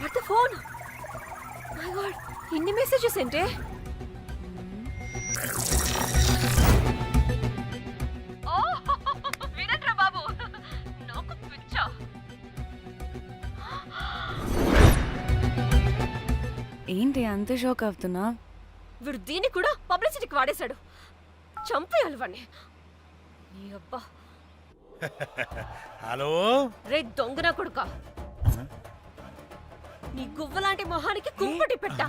What the phone? My God, ఇన్ని messages ఏంటే? వినట్రా బాబు, నాకు పిచ్చా. ఏంటి అంత షాక్ అవుతున్నా? వీడు దీన్ని కూడా పబ్లిసిటీకి వాడేశాడు. చంపేయాలి వాడిని. నీ అబ్బా. హలో రే దొంగన కొడుకా, నీ గువ్వలాంటి మొహానికి కుంపటి పెట్ట.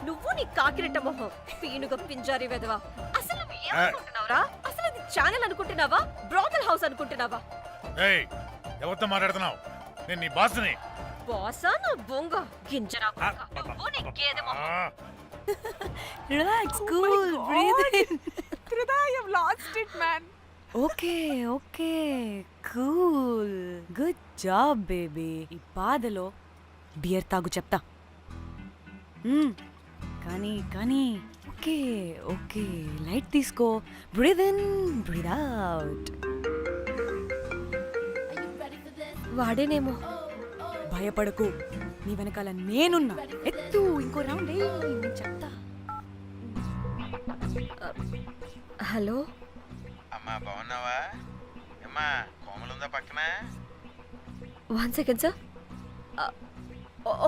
నువ్వు నీ కాకిరెట్ట మొహం, పీనుగ పింజారి వెదవా. అసలు నువ్వు ఏమనుకుంటున్నావురా? అసలు ఇది ఛానల్ అనుకుంటున్నావా, బ్రోకల్ హౌస్ అనుకుంటున్నావా? ఏయ్, ఎవరితో మాట్లాడుతున్నావు? నేను నీ బాస్ని. బాసా నా బొంగ గింజరా కొడుకా. నువ్వు నీ గేదె మొహం. Relax, cool, breathe in. Krida, you've lost it, man. Okay okay, cool, good job baby. ఈ బాధలో బియర్ తాగు చెప్తా. కానీ కానీ ఓకే ఓకే, లైట్ తీసుకో. Breathe in, breathe out. వాడేనేమో. భయపడకు, నీ వెనకాల నేనున్నా. ఎత్తు, ఇంకో రౌండ్ నేను చెప్తా. హలో అమ్మా, బాగున్నావా? అమ్మా, కోమలుందా పక్కన? 1 సెకండ్ సార్.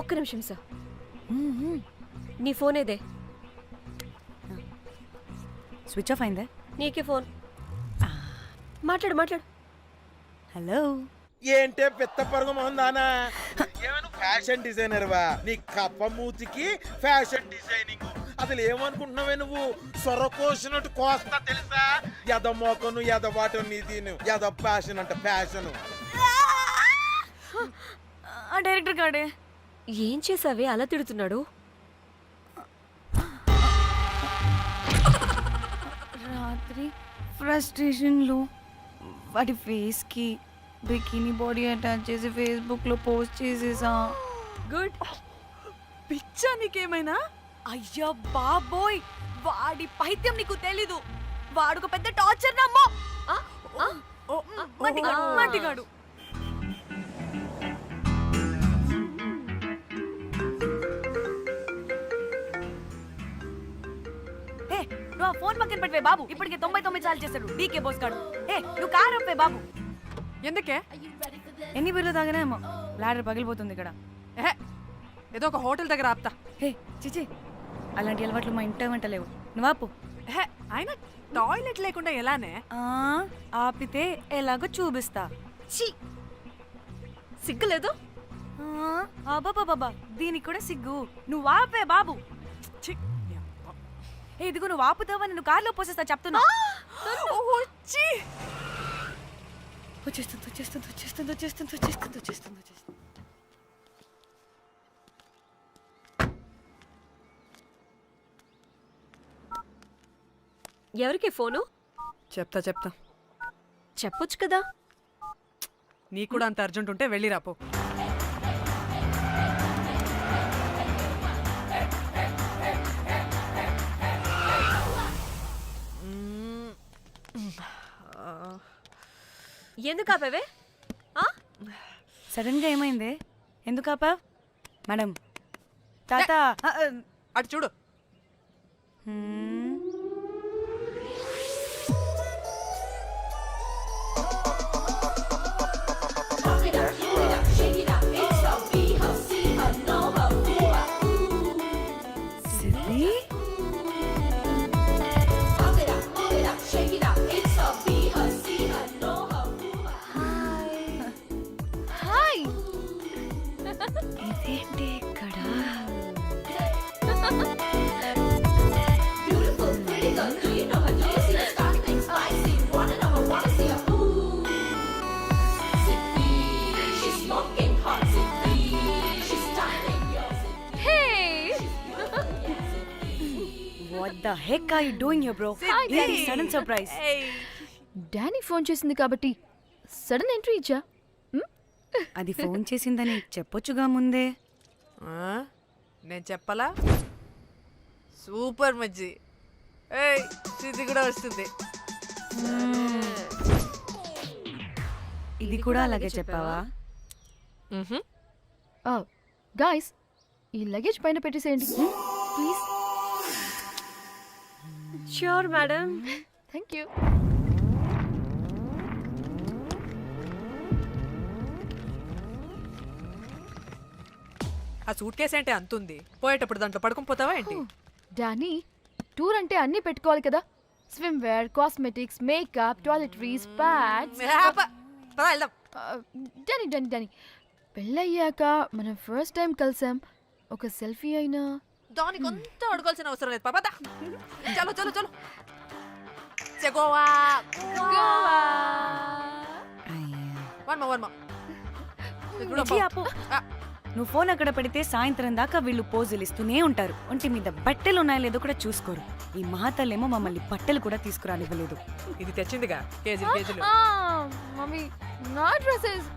ఒక్క నిమిషం సార్. నీ ఫోన్ ఏదే? స్విచ్ ఆఫ్ అయిందే. నీకే ఫోన్. మాట్లాడు మాట్లాడు. హలో. ఏంటే పెద్ద పరుగు మొహందానా? ఏమను ఫ్యాషన్ డిజైనర్ వా? నీ కప్ప మూతికి ఫ్యాషన్ డిజైనింగ్. అసలు ఏమనుకుంటున్నావే నువ్వు? సొర కోసినట్టు కోస్తా తెలుసా? ఎద మోకను ఎద వాటను నీ దీని ఎద ఫ్యాషన్ అంట ఫ్యాషన్. ఆ డైరెక్టర్ గాడే ఏం చేసావే అలా తిడుతున్నాడు? రాత్రి ఫ్రస్ట్రేషన్లో వాడి ఫేస్కి బికినీ బాడీ అటాచ్ చేసి ఫేస్బుక్లో పోస్ట్ చేసేసా. గుడ్. పిచ్చా నీకేమైనా? అయ్యా బాబోయ్, వాడి పైత్యం నీకు తెలీదు. వాడుకు పెద్ద టార్చర్ నమ్మో. మట్టిగాడు మట్టిగాడు. నువ్వు ఆ ఫోన్ పక్కన పెట్టవే బాబు. ఇప్పటికే 99 సార్లు చేశాడు డీకే బోస్ గాడు. నువ్వు కారు అప్పే బాబు. ఎందుకే? ఎన్ని బిర్లు తాగినాయేమో, లాడర్ పగిలిపోతుంది ఇక్కడ. ఏదో ఒక హోటల్ దగ్గర ఆపుతా. చిచి, అలాంటి అలవాట్లు మా ఇంట వెంట లేవు. నువ్వు ఆపు. ఆయన టాయిలెట్ లేకుండా ఎలానే? ఆపితే ఎలాగో చూపిస్తా. ఛీ, సిగ్గులేదు? బాబా, దీనికి కూడా సిగ్గు. నువ్వు ఆపే బాబు. ఛీ, ఇదిగో నువ్వు ఆపుతావా, నేను కార్లో పోసేస్తా చెప్తున్నా. వచ్చేస్తుంది. ఎవరికి ఫోను? చెప్తా చెప్పొచ్చు కదా. నీకు కూడా అంత అర్జెంట్ ఉంటే వెళ్ళి రాపో. ఎందుకు ఆపేవే? సడన్ గా ఏమైంది? ఎందుకు ఆపావ్? మేడం, తాత అటు చూడు. ఇదేంటి ఇక్కడ? What the heck are you doing here, bro? This sudden surprise. Danny phone చేసింది కాబట్టి సడన్ ఎంట్రీ ఇచ్చా. అది ఫోన్ చేసిందని చెప్పొచ్చుగా ముందే. నేను చెప్పలా? సూపర్ మజ్జి. ఇది కూడా వస్తుంది. ఇది కూడా అలాగే చెప్పావా? గాయస్ ఈ లగేజ్ పైన పెట్టేసేయండి please. Sure madam. Thank you. ఆ సూట్ కేసు ఏంటి అంతుంది, పోయేటప్పుడు దాంట్లో పడుకుని పోతావా ఏంటి? డానీ టూర్ అంటే అన్నీ పెట్టుకోవాలి కదా. Swimwear, cosmetics, makeup, toiletries, pads. పద వెళ్దాం. డానీ డానీ డానీ పెళ్ళయ్యాక మనం ఫస్ట్ టైం కలిసాం, ఒక సెల్ఫీ అయినా. దానికి కొంత అడగాల్సిన అవసరం లేదు పాపా. చలో చలో చలో. గోవా వర్మ విజయ్, ఆపు. నువ్వు ఫోన్ అక్కడ పెడితే సాయంత్రం దాకా వీళ్ళు పోజులు ఇస్తూనే ఉంటారు. ఒంటి మీద బట్టలు ఉన్నాయో లేదో కూడా చూసుకోరు. ఈ మహాతల్లేమో మమ్మల్ని బట్టలు కూడా తీసుకురానివ్వలేదు. ఇది తెచ్చిందిగా కేజీలు కేజీలు. మమ్మీ నా డ్రెస్సెస్.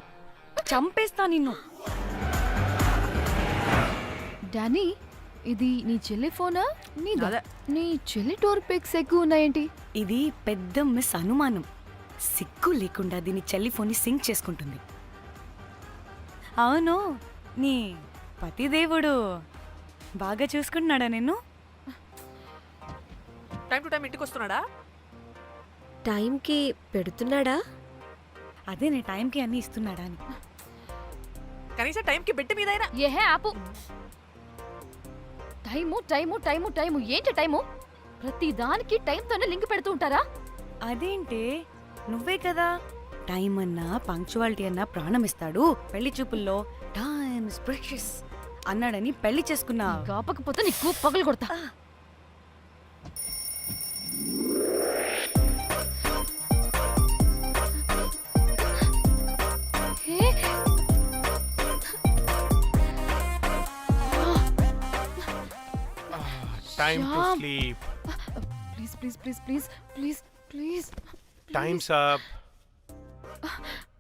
చంపేస్తా నిన్ను. డానీ ఇది నీ చెల్లి ఫోనా నీదా? అదే. నీ చెల్లి టూర్ పిక్స్ ఎక్కువ ఉన్నాయేంటి? ఇది పెద్ద మిస్ అనుమానం. సిగ్గు లేకుండా దీని చెల్లి ఫోన్ని సింక్ చేసుకుంటుంది. అవును, నీ పతిదేవుడు బాగా చూసుకుంటున్నాడా నిన్ను? టైం టు టైం ఇంటికి వస్తున్నాడా? టైంకి పెడుతున్నాడా? అదే నీ టైంకి అన్ని ఇస్తున్నాడా అని. కనీసం టైంకి బెట్టి మీదైనా. ఏహే ఆపు. టైము టైము టైము టైము ఏంటి టైము? ప్రతి దానికి టైంతోనే లింక్ పెడుతూ ఉంటారా? అదేంటే నువ్వే కదా టైం అన్నా పంక్చువాలిటీ అన్నా ప్రాణం ఇస్తాడు, పెళ్లి చూపుల్లో టైమ్ ఇస్ ప్రెషియస్ అన్నాడని పెళ్లి చేసుకున్నా. కాపకపోతే నీకు పగలు కొడతా. Time to Shyam. sleep. Please please please please please please. Time's up.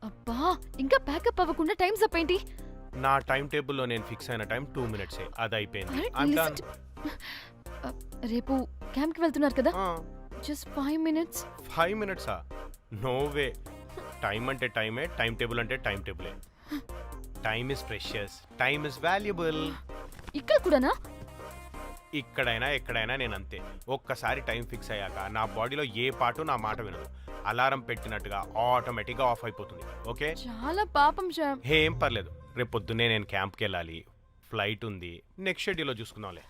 అబ్బా ఇంకా ప్యాకప్ అవ్వకుండా టైమ్స్ అప్ ఏంటి? నా టైం టేబుల్లో నేను ఫిక్స్ అయిన టైం 2 minutes. అది అయిపోయింది. Alright, I'm listen done. రేపు క్యాంప్ కి వెళ్తున్నారు కదా, just 5 minutes. 5 minutes? No way. Time అంటే టైమే, టైం టేబుల్ అంటే టైం టేబులే. Time is precious, time is valuable. ఇక్కడ కూడానా? ఇక్కడైనా ఎక్కడైనా నేను అంతే. ఒక్కసారి టైం ఫిక్స్ అయ్యాక నా బాడీలో ఏ పాటు నా మాట వినదు. అలారం పెట్టినట్టుగా ఆటోమేటిక్గా ఆఫ్ అయిపోతుంది. ఓకే, చాలా పాపం శ్యామ్. ఏం పర్లేదు. రేపు పొద్దున్నే నేను క్యాంప్కి వెళ్ళాలి, ఫ్లైట్ ఉంది. నెక్స్ట్ షెడ్యూల్లో చూసుకుందాంలే.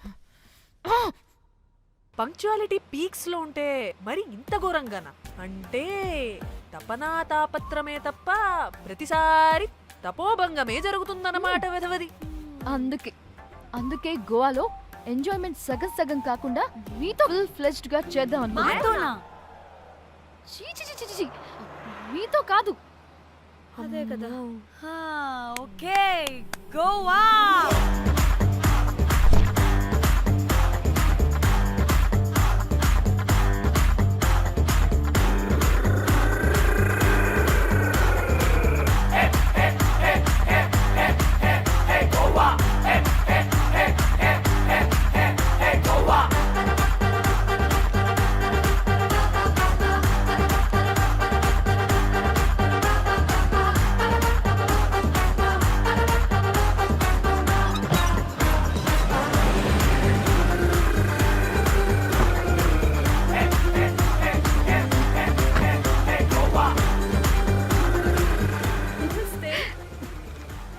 పంక్చువాలిటీ పీక్స్ లో ఉంటే మరి ఇంత ఘోరంగానా? అంటే తపనా తాపత్రమే తప్ప ప్రతిసారి తపోభంగమే జరుగుతుందన్నమాట వెధవది. అందుకే గోవాలో ఎంజాయ్మెంట్ సగం సగం కాకుండా మీతో ఫుల్ ఫ్లెజ్డ్ గా చేద్దాం అనుకున్నా. మాతోనా? చీ చీ చీ చీ చీ. మీతో కాదు. అదే కదా. Okay, Goa.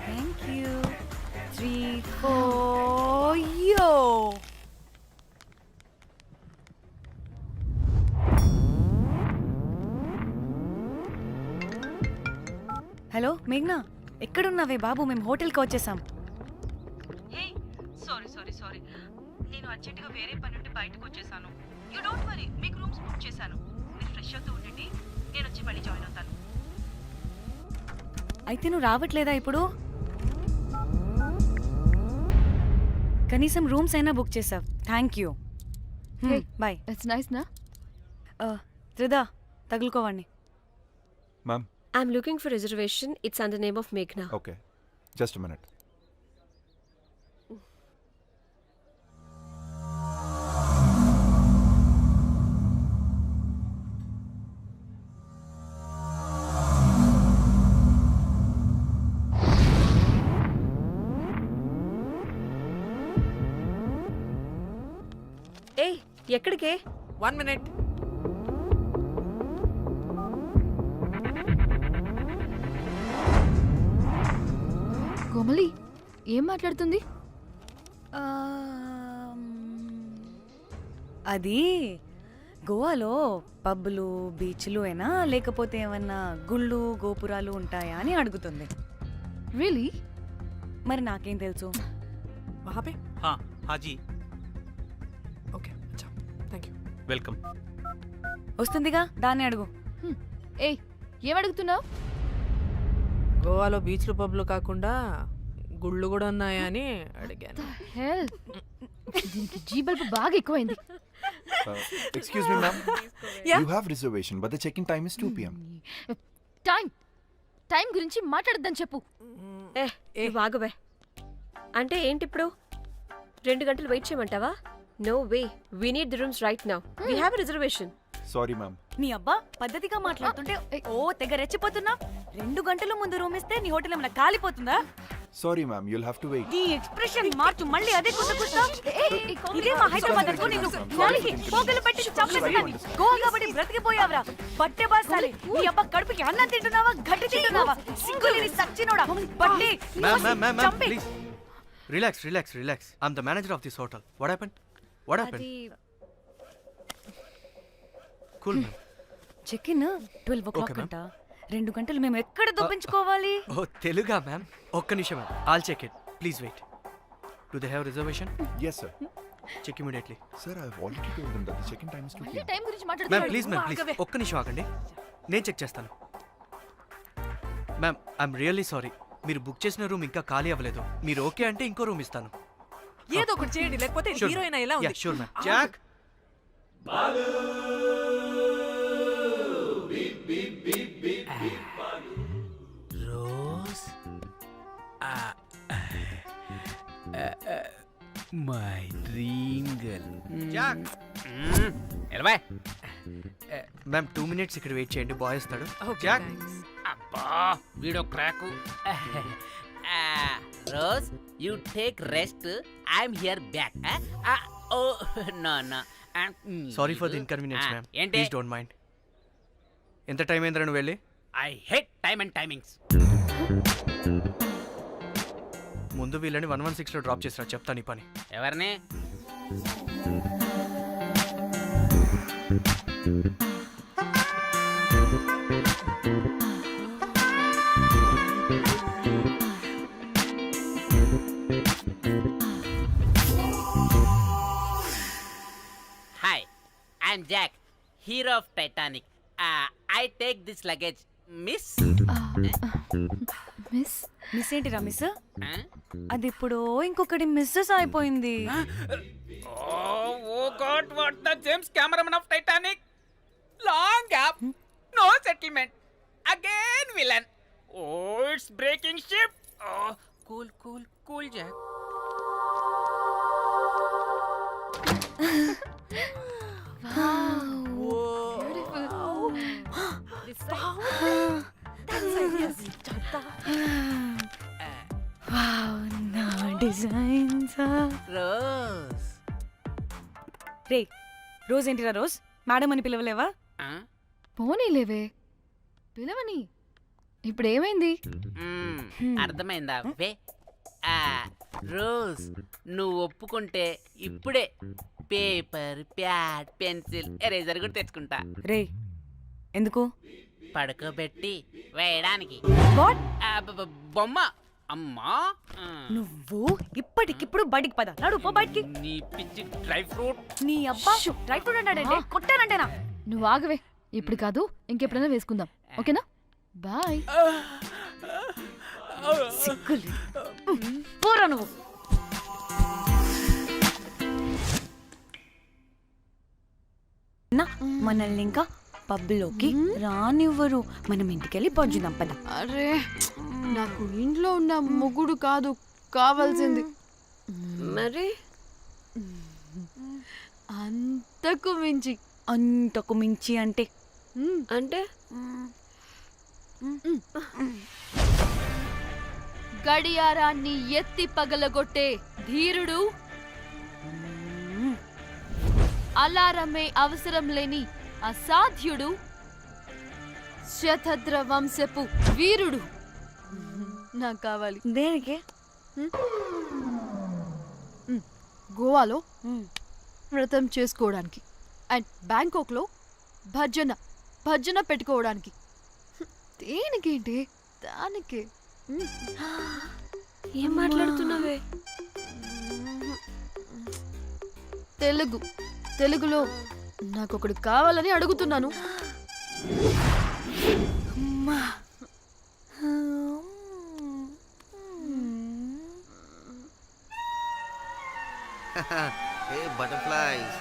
Thank you. 3, 4, yo. Hello మేఘ్నా, ఎక్కడున్నావే బాబు? మేము హోటల్కి వచ్చేసాం. సారీ నేను అర్జెంటుగా వేరే పని నుండి బయటకు వచ్చేసాను. యూ డోంట్ వరీ, మీకు రూమ్స్ బుక్ చేశాను. మీరు ఫ్రెష్ అవుతూ ఉండండి, నేను వచ్చి మళ్ళీ జాయిన్ అవుతాను. అయితే నువ్వు రావట్లేదా ఇప్పుడు? కనీసం రూమ్స్ అయినా బుక్ చేసావు. Thank you. Hey. Bye. It's nice నా? త్రిదా, తగులుకోవాడిని. Ma'am, I'm looking for reservation. It's under name of Meghna. okay. Just a minute. ఏయ్ ఎక్కడికే? 1 minute. కోమలి ఏం మాట్లాడుతుంది? అది గోవాలో పబ్బులు బీచ్లు అయినా లేకపోతే ఏమన్నా గుళ్ళు గోపురాలు ఉంటాయా అని అడుగుతుంది. రియలీ? మరి నాకేం తెలుసు? वहाँ पे? हाँ हाँ जी Okay, अच्छा. Thank you. वेलकम. వస్తుందిగా, దాన్ని అడుగు. ఏయ్ ఏం అడుగుతున్నావు? గోవాలో బీచ్లు పబ్లు కాకుండా గుళ్ళు కూడా ఉన్నాయా అని అడిగాను. హెల్ దీనికి జీ బల్బ్ బాగా ఎక్కువైంది. Excuse me, ma'am. Yeah? You have reservation, but the check-in time is 2 p.m. Time గురించి మాట్లాడద్దని చెప్పు. నువ్వు ఆగువే. అంటే ఏంటి ఇప్పుడు 2 గంటలు వెయిట్ చేయమంటావా? No way, we need the rooms right now. We have reservation. Sorry, ma'am. నీ అబ్బా పద్ధతిగా మాట్లాడుతుంటే ఓ తెగ రెచ్చిపోతున్నా. 2 గంటల ముందు రూమ్ ఇస్తే నీ హోటల్ ఏమైనా కాలిపోతుందా? Sorry, ma'am. You'll have to wait. నీ ఎక్స్ప్రెషన్ మార్చు, మళ్ళీ అదే కుట్టుకుంటా. ఇదే మా హైదరాబాద్ అనుకో, నిన్ను గాలికి పోగలు పెట్టి చంపేసేదాన్ని. గోవా కాబట్టి బ్రతికిపోయావరా బట్టే బాసాలి. నీ అబ్బా కడుపుకి అన్నం తింటున్నావా, గడ్డి తింటున్నావా? సిగ్గులేని సచ్చినోడా బట్టే. Ma'am, చంపే. please. Relax. I'm the manager of this hotel. What happened? అది Cool, ma'am. Check in 12 o'clock Okay, ma'am. అంట. 2 గంటలు మేము ఎక్కడ దొప్పించుకోవాలి? Oh, Teluga, ma'am. ఒక్క నిమిషం, ma'am. I'll check it. Please wait. Do they have reservation? Yes, sir. Check immediately. Sir, I've already told them that the check-in time is 2 p.m. Time గురించి ma'am మాట్లాడుతున్నాడు. Please ఒక్క నిమిషం ఆగండి, నేను check చేస్తాను. Ma'am I'm really sorry, మీరు book చేసిన room ఇంకా ఖాళీ అవ్వలేదు. మీరు ఓకే అంటే ఇంకో రూమ్ ఇస్తాను. ఏదో ఒకటి చేయండి, లేకపోతే హీరోయిన్ ఎలా ఉంది? Sure ma'am. Jack Rose my dream girl. Jack ఎలవా మ్యామ్ 2 minutes ఇక్కడ వెయిట్ చేయండి, బాయ్ వస్తాడు. Okay, Jack thanks. అబ్బా వీడో crack. Rose you take rest, I'm here back. Oh no no. Sorry for the inconvenience ma'am, ఏంటి? Please don't mind. ఎంత time అయిందిరా నువ్వు వెళ్ళి? I hate time and timings. ముందు వీళ్ళని 116లో డ్రాప్ చేసిరా, చెప్తాను ఈ పని. ఎవరిని? Hi, I'm Jack, hero of Titanic. I take this luggage miss. Miss miss ఏంటిరా మిస్? అది ఇప్పుడు ఇంకొకటి మిస్సెస్ అయిపోయింది. Oh God, what the James Cameron of Titanic? Long gap, no settlement. Again villain. Oh, it's breaking ship. Oh, cool, Jack. Wow, నా designs. Rose. రే rose ఏంటిరా rose? Madam అని పిలవలేవా? పోనీలేవే పిలవని. ఇప్పుడు ఏమైంది? అర్థమైందా? వే రోజ్, నువ్వు ఒప్పుకుంటే ఇప్పుడే పేపర్, ప్యాడ్, పెన్సిల్, ఎరేజర్ కూడా తెచ్చుకుంటా. రే ఎందుకు? పడుకోబెట్టి వేయడానికి. వాట్? బొమ్మ. అమ్మా, నువ్వు ఇప్పటికిప్పుడు బయటికి పద. నడు పో బయటికి. నీ పిచ్చి డ్రై ఫ్రూట్. నీ అబ్బా డ్రై ఫ్రూట్ అన్నాడంటే కొట్టానంటేనా? నువ్వు ఆగవే, ఇప్పుడు కాదు ఇంకెప్పుడైనా వేసుకుందాం, ఓకేనా? బాయ్. సిగ్గులు పోరా నువ్వు. మనల్ని ఇంకా పబ్లోకి రానివ్వరు. మనం ఇంటికెళ్ళి పడుచుదాం పద. అరే నాకు ఇంట్లో ఉన్న మొగుడు కాదు కావాల్సింది. మరి అంతకు మించి. అంతకు మించి అంటే? అంటే గడియారాన్ని ఎత్తి పగలగొట్టే ధీరుడు అలారమే అవసరం లేని అసాధ్యుడు శతద్ర వంశపు వీరుడు నాకు కావాలి. దేనికి? గోవాలో వ్రతం చేసుకోవడానికి అండ్ బ్యాంకాక్లో భజన పెట్టుకోవడానికి. దేనికేంటి? దానికి. ఏం మాట్లాడుతున్నావే? తెలుగులో నాకొకడు కావాలని అడుగుతున్నాను. బటర్ఫ్లైస్.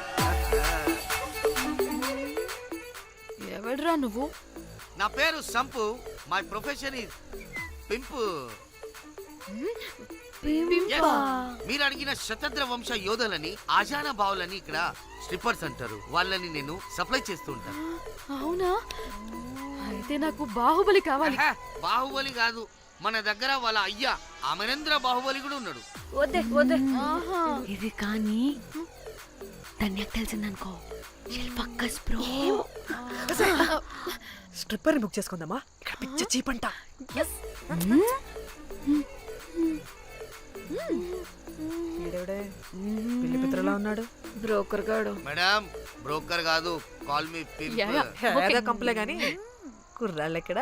ఎవడ్రా నువ్వు? నా పేరు Sampu. My profession is pimp. Yes. మీరు అడిగిన శతద్ర వంశ యోధులని ఆజానా బావులని ఇక్కడ స్ట్రిప్పర్స్ అంటారు. వాళ్ళని నేను సప్లై చేస్తూ ఉంటాను. అవునా? అయితే నాకు బాహుబలి కావాలి. బాహుబలి కాదు, మన దగ్గర వాళ్ళ అయ్యా అమరేంద్ర బాహుబలి కూడా ఉన్నాడు. వద్దే. ఇది కానీ ధన్యకు తెలిసిందనుకో, స్ట్రిప్పర్ బుక్ చేసుకుందామా? ఇక్కడ పిచ్చ చీపంట. పిల్లి పిత్రలా ఉన్నాడు. బ్రోకర్ గాడు. మేడం బ్రోకర్ కాదు, కాల్ మీ ఏదో కంపలే గాని కుర్రాళ్ళు ఎక్కడ?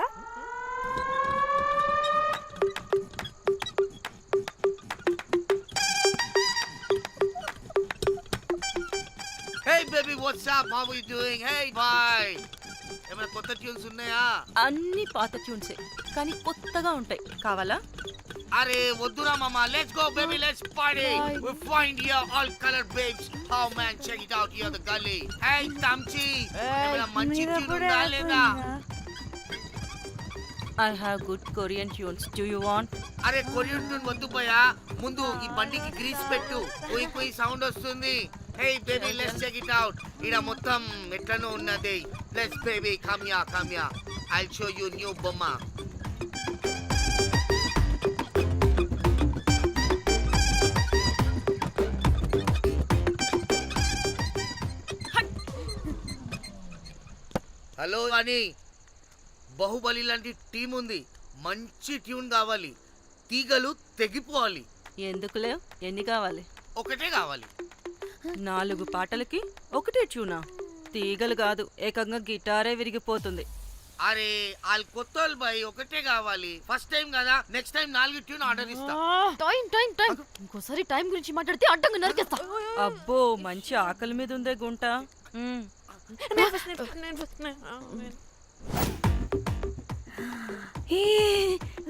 Hey baby, what's up? How are you doing? Hey bye. ఏమైనా కొత్త ట్యూన్స్ ఉన్నాయా? అన్ని పాత ట్యూన్సే కానీ కొత్తగా ఉంటాయి. కావాలా? అరే వద్దురా మామ. Let's go baby, let's party. We find here all color babes. Oh man, check it out here the gully. Hey Tamchi, ఏమైనా మంచి ట్యూన్ ఉందా లేదా? I have good Korean tunes. Do you want? అరే కొరియన్ ట్యూన్ వద్దు పోయా. ముందు ఈ బండికి గ్రీస్ పెట్టు. కుయి సౌండ్ వస్తుంది. Hey baby, let's check it out. ఇడ మొత్తం ఎట్లనో ఉన్నది. Let's baby, come here. I'll show you new బొమ్మ. హలో అని బాహుబలి లాంటి టీం ఉంది. మంచి ట్యూన్ కావాలి. తీగలు తెగిపోవాలి. ఎందుకులే? ఎన్ని కావాలి? ఒకటే కావాలి. 4 పాటలకి ఒకటే ట్యూనా? తీగలు కాదు, ఏకంగా గిటారే విరిగిపోతుంది. అరే వాళ్ళు కొత్త బాయ్, ఒకటే కావాలి. ఫస్ట్ టైం కదా, నెక్స్ట్ టైం 4 ట్యూన్ ఆర్డర్ ఇస్తా. టైం ఇంకోసారి టైం గురించి మాట్లాడితే అడ్డంగా నరికేస్తా. అబ్బో, మంచి ఆకలి మీద ఉందే గుంట.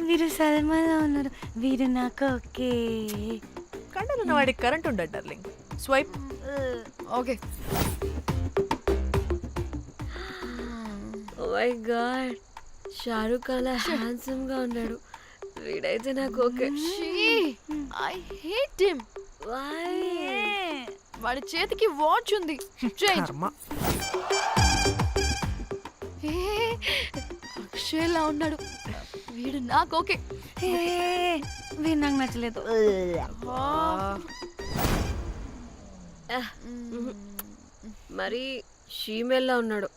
వీరు సల్మాలో ఉన్నారు. వీరు నాకు ఓకే. కండలున్న వాడికి కరెంట్ ఉండదు darling. Swipe. Okay. Oh my god, Shahrukh అలా హ్యాండ్సమ్ గా ఉన్నాడు. వీడైతే నాకు okay. I hate him. Why? వాడి చేతికి వాచ్ ఉంది. చేంజ్. అక్షయ్లా ఉన్నాడు. వీడు నాకు ఓకే. వీడు నాకు నచ్చలేదు. మరి షీమెల్లా ఉన్నాడు.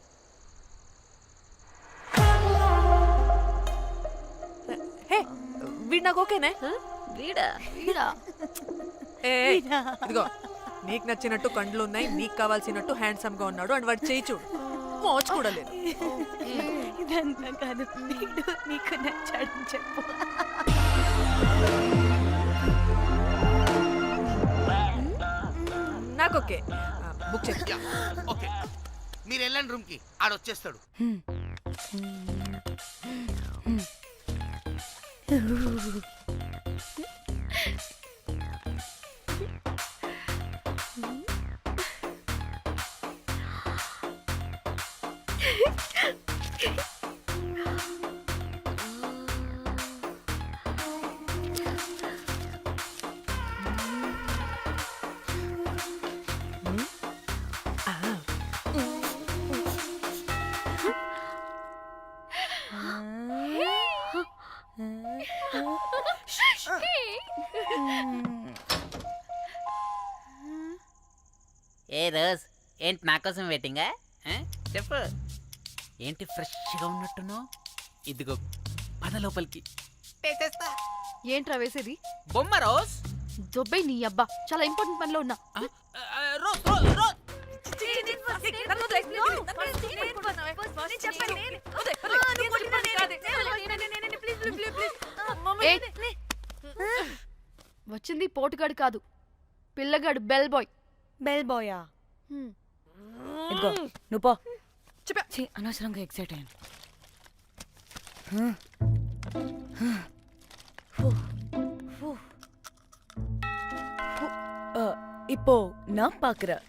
వీడు నాకు ఓకేనే. వీడా? ఇదిగో, నీకు నచ్చినట్టు కండ్లు ఉన్నాయి, నీకు కావాల్సినట్టు హ్యాండ్సమ్ గా ఉన్నాడు. అండ్ వాడు చేయి చూడు, మోచ్ కూడా లేదు. ఇదంతా కాదు, వీడు నీకు నచ్చాడని చెప్పు. నాకు ఓకే. బుక్ చేసి. ఓకే, మీరు వెళ్ళండి రూమ్ కి, ఆడొచ్చేస్తాడు. ఏ రోజ్, ఏంటి నా కోసం వెయిటింగా చెప్పు ఏంటి ఫ్రెష్గా ఉన్నట్టున్నావు ఇదిగో పద లోపలికి వేసేస్తా ఏంట్రా వేసేది? బొమ్మ రోజ్ దొబ్బై నీ అబ్బా, చాలా ఇంపార్టెంట్ పనిలో ఉన్నా. రోజ్ రోజ్ రోజ్ ఏయ్, వచ్చింది పోటుగాడు కాదు, పిల్లగాడు బెల్ బాయ్. బెల్ బాయా? ఇదిగో నువ్వు పో. ఛీ, అనవసరంగా ఎక్సైట్ అయ్యాను. இப்போ நான் பாக்குறேன்.